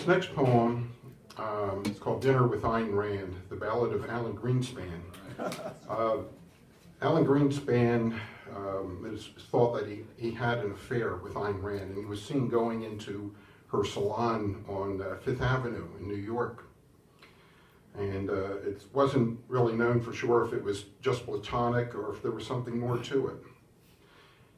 This next poem is called Dinner with Ayn Rand, the Ballad of Alan Greenspan. Alan Greenspan, it's thought that he had an affair with Ayn Rand, and he was seen going into her salon on Fifth Avenue in New York. And it wasn't really known for sure if it was just platonic or if there was something more to it.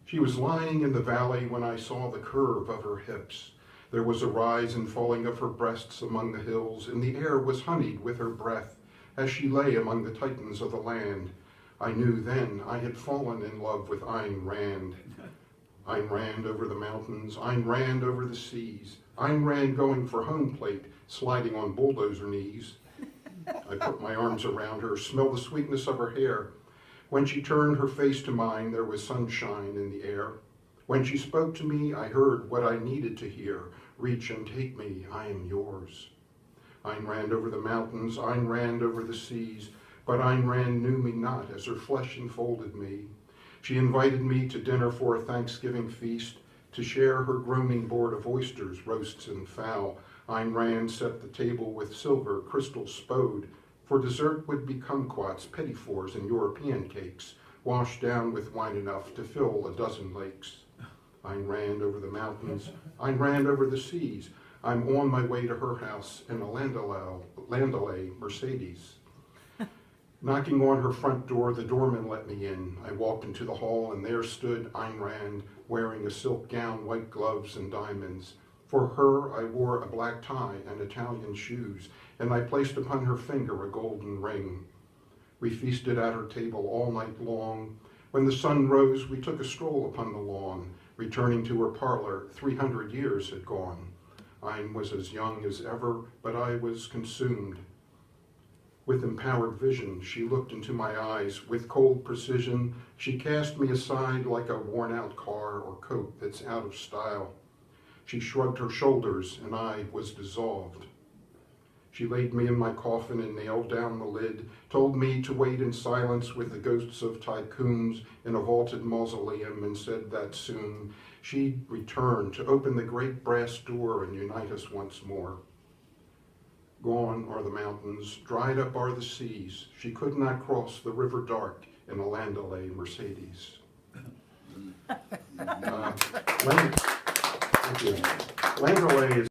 She was lying in the valley when I saw the curve of her hips. There was a rise and falling of her breasts among the hills, and the air was honeyed with her breath as she lay among the titans of the land. I knew then I had fallen in love with Ayn Rand. Ayn Rand over the mountains, Ayn Rand over the seas, Ayn Rand going for home plate, sliding on bulldozer knees. I put my arms around her, smelled the sweetness of her hair. When she turned her face to mine, there was sunshine in the air. When she spoke to me, I heard what I needed to hear. Reach and take me, I am yours. Ayn Rand over the mountains, Ayn Rand over the seas, but Ayn Rand knew me not as her flesh enfolded me. She invited me to dinner for a Thanksgiving feast, to share her grooming board of oysters, roasts, and fowl. Ayn Rand set the table with silver, crystal spode. For dessert would be kumquats, petit fours, and European cakes, washed down with wine enough to fill a dozen lakes. Ayn Rand over the mountains, Ayn Rand over the seas. I'm on my way to her house in a Landaulet Mercedes. Knocking on her front door, the doorman let me in. I walked into the hall, and there stood Ayn Rand, wearing a silk gown, white gloves, and diamonds. For her, I wore a black tie and Italian shoes, and I placed upon her finger a golden ring. We feasted at her table all night long. When the sun rose, we took a stroll upon the lawn. Returning to her parlor, 300 years had gone. Ayn was as young as ever, but I was consumed. With empowered vision, she looked into my eyes. With cold precision, she cast me aside like a worn-out car or coat that's out of style. She shrugged her shoulders, and I was dissolved. She laid me in my coffin and nailed down the lid, told me to wait in silence with the ghosts of tycoons in a vaulted mausoleum, and said that soon she'd return to open the great brass door and unite us once more. Gone are the mountains, dried up are the seas. She could not cross the river dark in a Landaulet Mercedes. Thank you. Landaulet is